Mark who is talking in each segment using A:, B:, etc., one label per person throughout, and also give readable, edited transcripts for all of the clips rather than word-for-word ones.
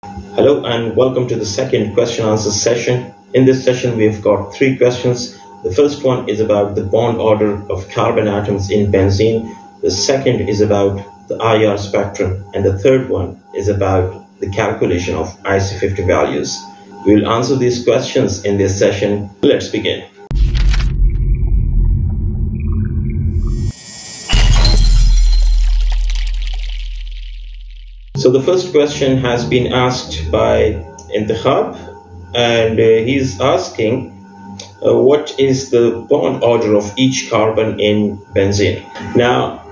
A: Hello and welcome to the second question answer session. In this session, we've got three questions. The first one is about the bond order of carbon atoms in benzene. The second is about the IR spectrum. And the third one is about the calculation of IC50 values. We will answer these questions in this session. Let's begin. So the first question has been asked by Intikhab, and he's asking what is the bond order of each carbon in benzene. Now,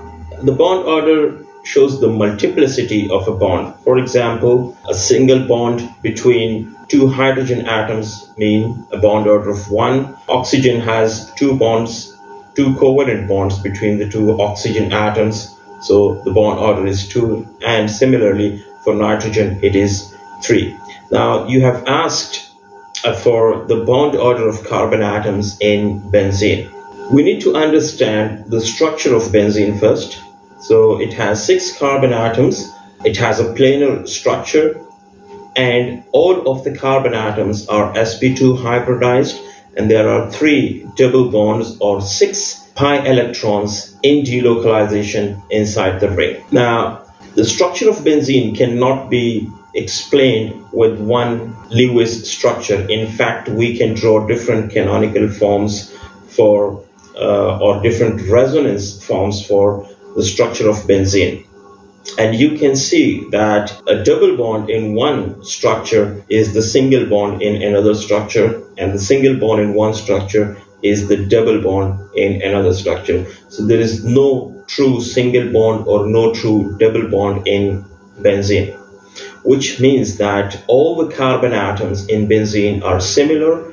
A: the bond order shows the multiplicity of a bond. For example, a single bond between two hydrogen atoms mean a bond order of 1. Oxygen has two covalent bonds between the two oxygen atoms. So the bond order is 2, and similarly for nitrogen it is 3. Now you have asked for the bond order of carbon atoms in benzene. We need to understand the structure of benzene first. So it has 6 carbon atoms, it has a planar structure, and all of the carbon atoms are sp2 hybridized, and there are 3 double bonds or 6 pi electrons in delocalization inside the ring. Now, the structure of benzene cannot be explained with one Lewis structure. In fact, we can draw different canonical forms for or different resonance forms for the structure of benzene. And you can see that a double bond in one structure is the single bond in another structure, and the single bond in one structure is the double bond in another structure. So there is no true single bond or no true double bond in benzene, which means that all the carbon atoms in benzene are similar.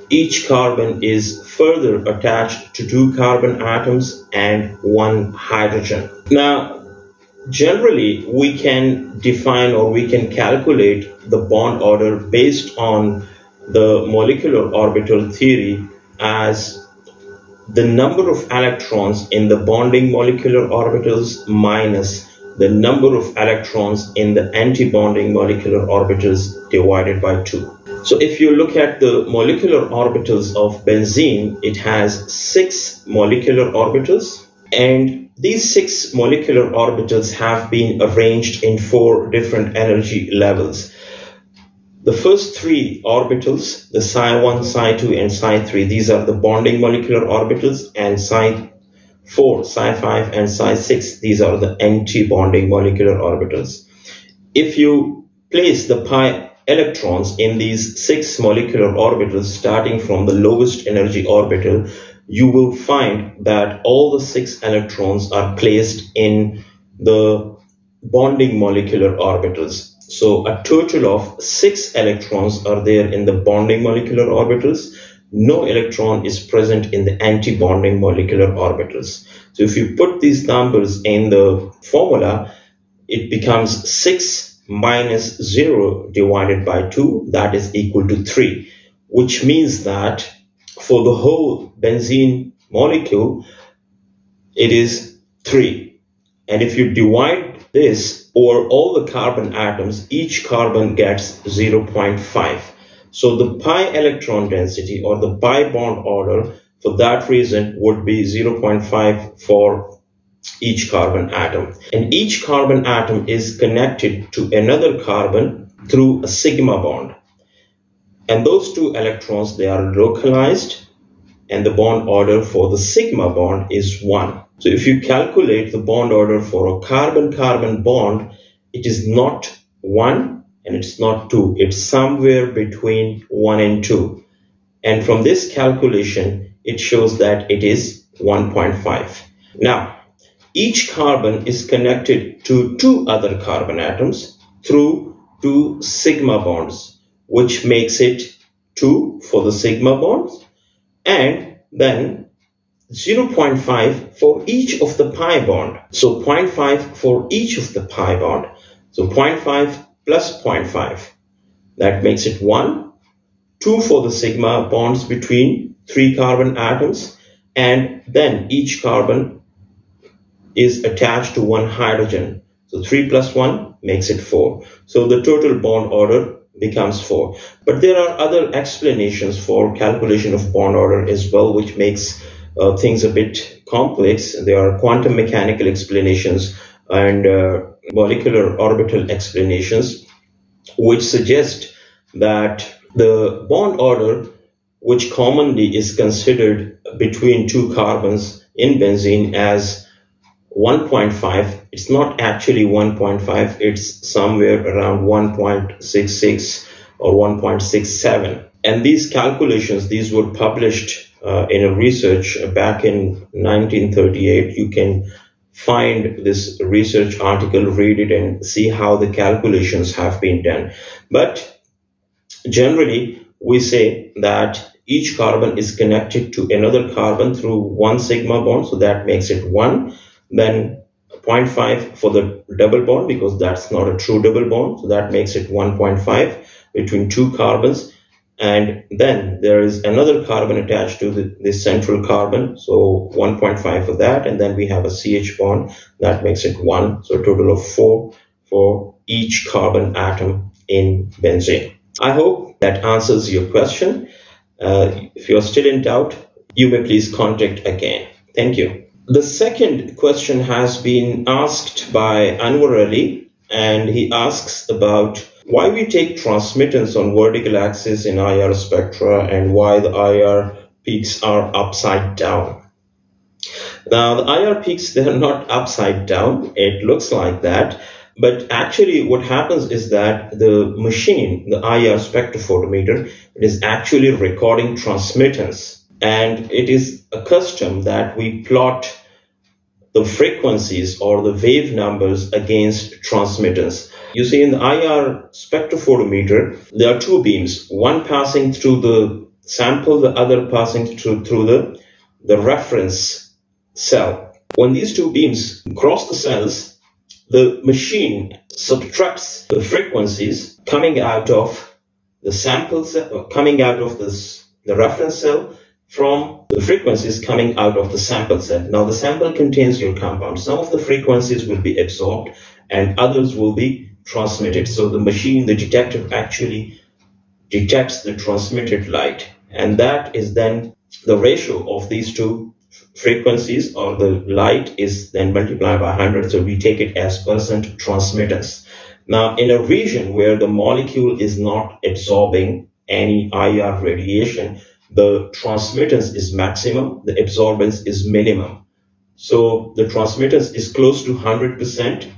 A: Each carbon is further attached to 2 carbon atoms and 1 hydrogen. Now, generally, we can define or we can calculate the bond order based on the molecular orbital theory as the number of electrons in the bonding molecular orbitals minus the number of electrons in the anti-bonding molecular orbitals divided by 2. So if you look at the molecular orbitals of benzene, it has 6 molecular orbitals, and these 6 molecular orbitals have been arranged in 4 different energy levels. The first 3 orbitals, the psi1, psi2 and psi3, these are the bonding molecular orbitals, and psi4, psi5 and psi6, these are the anti-bonding molecular orbitals. If you place the pi electrons in these 6 molecular orbitals starting from the lowest energy orbital, you will find that all the 6 electrons are placed in the bonding molecular orbitals. So a total of 6 electrons are there in the bonding molecular orbitals. No electron is present in the anti-bonding molecular orbitals. So if you put these numbers in the formula, it becomes 6 minus 0 divided by 2, that is equal to 3, which means that for the whole benzene molecule, it is 3. And if you divide this over all the carbon atoms, each carbon gets 0.5. So the pi electron density or the pi bond order for that reason would be 0.5 for each carbon atom. And each carbon atom is connected to another carbon through a sigma bond. And those 2 electrons, they are localized, and the bond order for the sigma bond is 1. So if you calculate the bond order for a carbon-carbon bond, it is not 1 and it's not 2. It's somewhere between 1 and 2. And from this calculation, it shows that it is 1.5. Now, each carbon is connected to 2 other carbon atoms through 2 sigma bonds, which makes it 2 for the sigma bonds, and then 0.5 for each of the pi bond. So 0.5 for each of the pi bond. So 0.5 plus 0.5. That makes it 1. 2 for the sigma bonds between 3 carbon atoms, and then each carbon is attached to 1 hydrogen. So 3 plus 1, makes it 4. So the total bond order becomes 4. But there are other explanations for calculation of bond order as well, which makes things a bit complex. There are quantum mechanical explanations and molecular orbital explanations, which suggest that the bond order, which commonly is considered between two carbons in benzene as 1.5, it's not actually 1.5, it's somewhere around 1.66 or 1.67. And these calculations, these were published in a research back in 1938. You can find this research article, read it, and see how the calculations have been done. But generally, we say that each carbon is connected to another carbon through one sigma bond, so that makes it 1. Then 0.5 for the double bond, because that's not a true double bond, so that makes it 1.5 between two carbons. And then there is another carbon attached to this central carbon, so 1.5 for that. And then we have a CH bond, that makes it 1, so a total of 4 for each carbon atom in benzene. I hope that answers your question. If you're still in doubt, you may please contact again. Thank you. The second question has been asked by Anwar Ali, and he asks about why we take transmittance on vertical axis in IR spectra and why the IR peaks are upside down. Now, the IR peaks, they are not upside down. It looks like that. But actually what happens is that the machine, the IR spectrophotometer, it is actually recording transmittance. And it is a custom that we plot the frequencies or the wave numbers against transmittance. You see, in the IR spectrophotometer, there are two beams, one passing through the sample, the other passing through the reference cell. When these two beams cross the cells, the machine subtracts the frequencies coming out of the sample cell, coming out of the reference cell, from the frequencies coming out of the sample cell. Now, the sample contains your compound. Some of the frequencies will be absorbed and others will be transmitted. So the machine, the detector, actually detects the transmitted light. And that is then the ratio of these two frequencies, or the light is then multiplied by 100. So we take it as percent transmittance. Now, in a region where the molecule is not absorbing any IR radiation, the transmittance is maximum, the absorbance is minimum. So the transmittance is close to 100%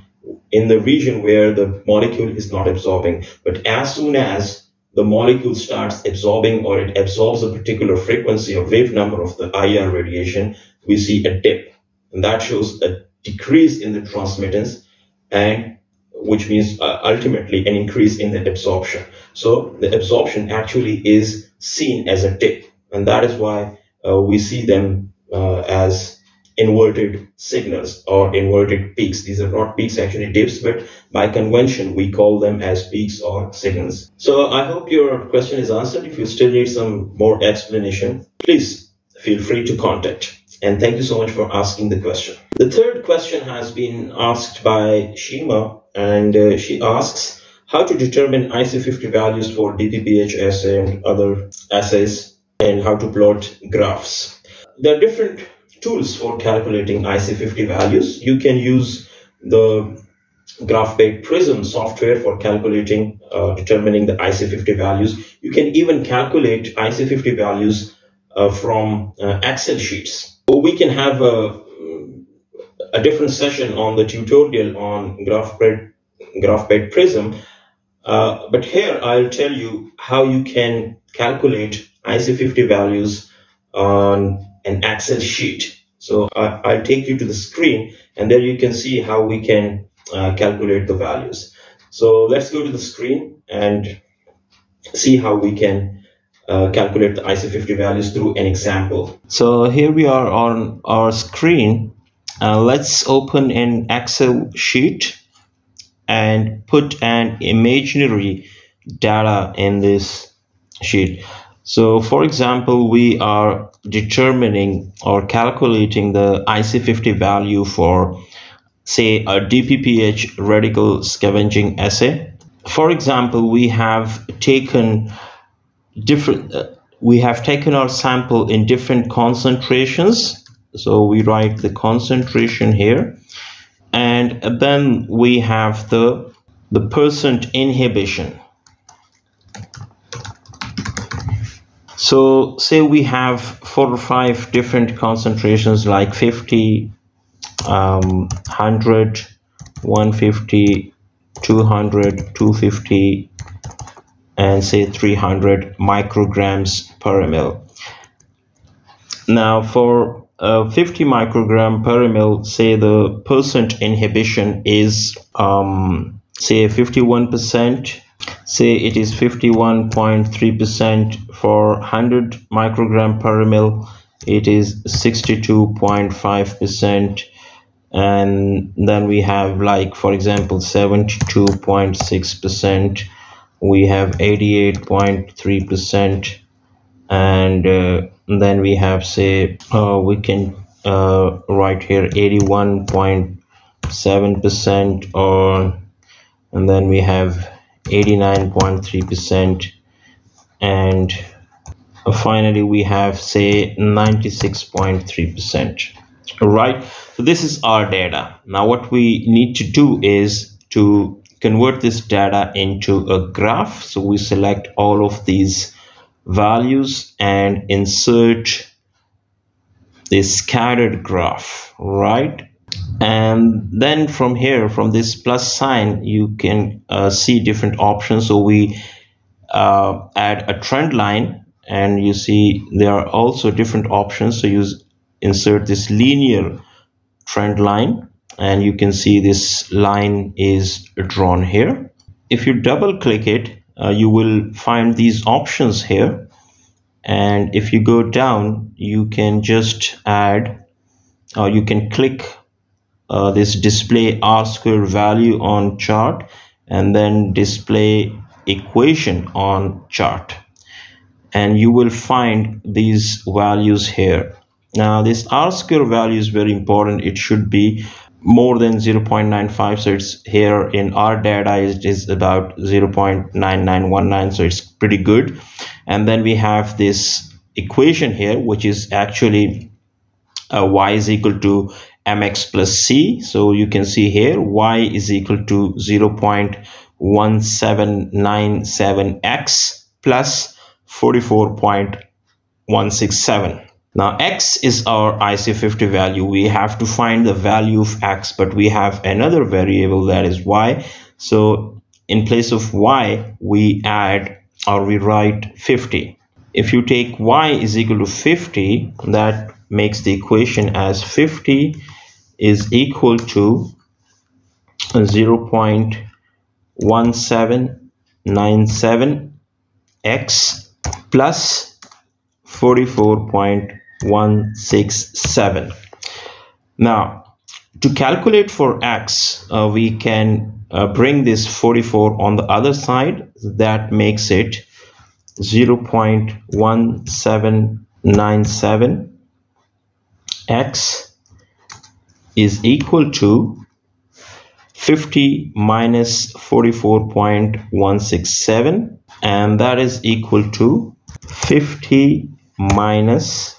A: in the region where the molecule is not absorbing. But as soon as the molecule starts absorbing, or it absorbs a particular frequency or wave number of the IR radiation, we see a dip. And that shows a decrease in the transmittance, and which means ultimately an increase in the absorption. So the absorption actually is seen as a dip, and that is why we see them as inverted signals or inverted peaks. These are not peaks, actually dips, but by convention we call them as peaks or signals. So I hope your question is answered. If you still need some more explanation, please feel free to contact. And thank you so much for asking the question. The third question has been asked by Shima, and she asks how to determine IC50 values for DPPH assay and other assays, and how to plot graphs. There are different tools for calculating IC50 values. You can use the graph-based Prism software for calculating, determining the IC50 values. You can even calculate IC50 values from Excel sheets. We can have a different session on the tutorial on graph-based Prism, but here I'll tell you how you can calculate IC50 values on an Excel sheet. So I'll take you to the screen, and there you can see how we can calculate the values. So let's go to the screen and see how we can calculate the IC50 values through an example. So here we are on our screen. Let's open an Excel sheet and put an imaginary data in this sheet. So for example, we are determining or calculating the IC50 value for say a DPPH radical scavenging assay. For example, we have taken our sample in different concentrations. So we write the concentration here, and then we have the percent inhibition. So say we have 4 or 5 different concentrations like 50, 100, 150, 200, 250, and say 300 micrograms per ml. Now for 50 microgram per ml, say the percent inhibition is say 51%. Say it is 51.3%. For 100 microgram per ml, it is 62.5%. And then we have, like, for example, 72.6%. We have 88.3%. And then we have, say, we can write here 81.7%, and then we have 89.3%, and finally we have, say, 96.3%. Right, so this is our data. Now what we need to do is to convert this data into a graph. So we select all of these values and insert this scattered graph, right? And then from here, from this plus sign, you can see different options. So we add a trend line, and you see there are also different options. So you insert this linear trend line, and you can see this line is drawn here. If you double click it, you will find these options here, and if you go down, you can just add, you can click this display R-square value on chart, and then display equation on chart, and you will find these values here. Now this R-square value is very important. It should be more than 0.95. so it's here in our data it is about 0.9919, so it's pretty good. And then we have this equation here, which is actually y is equal to mx plus c. So you can see here y is equal to 0.1797x plus 44.167. Now x is our IC50 value. We have to find the value of x, but we have another variable, that is y. So in place of y, we add, or we write 50. If you take y is equal to 50, that makes the equation as 50 is equal to 0.1797x plus 44.167. Now to calculate for x, we can bring this 44 on the other side. That makes it 0.1797 x is equal to 50 minus 44.167, and that is equal to 50 minus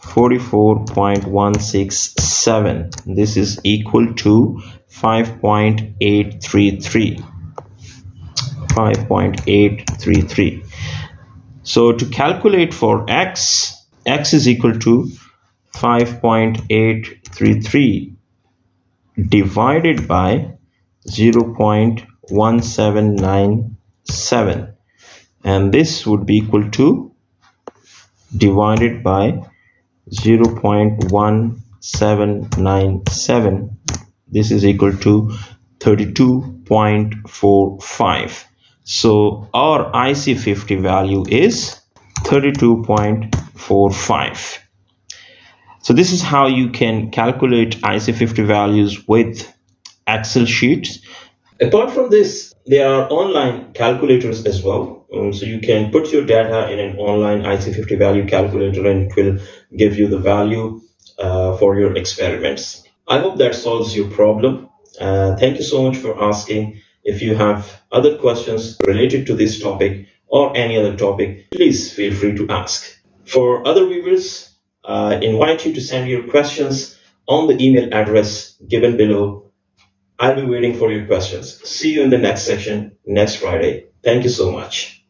A: 44.167. This is equal to 5.833. So to calculate for x is equal to 5.833 divided by 0.1797, and this would be equal to divided by 0.1797. This is equal to 32.45. So our IC50 value is 32.45. So this is how you can calculate IC50 values with Excel sheets. Apart from this, there are online calculators as well. So you can put your data in an online IC50 value calculator, and it will give you the value for your experiments. I hope that solves your problem. Thank you so much for asking. If you have other questions related to this topic or any other topic, please feel free to ask. For other viewers, I invite you to send your questions on the email address given below. I'll be waiting for your questions. See you in the next section next Friday. Thank you so much.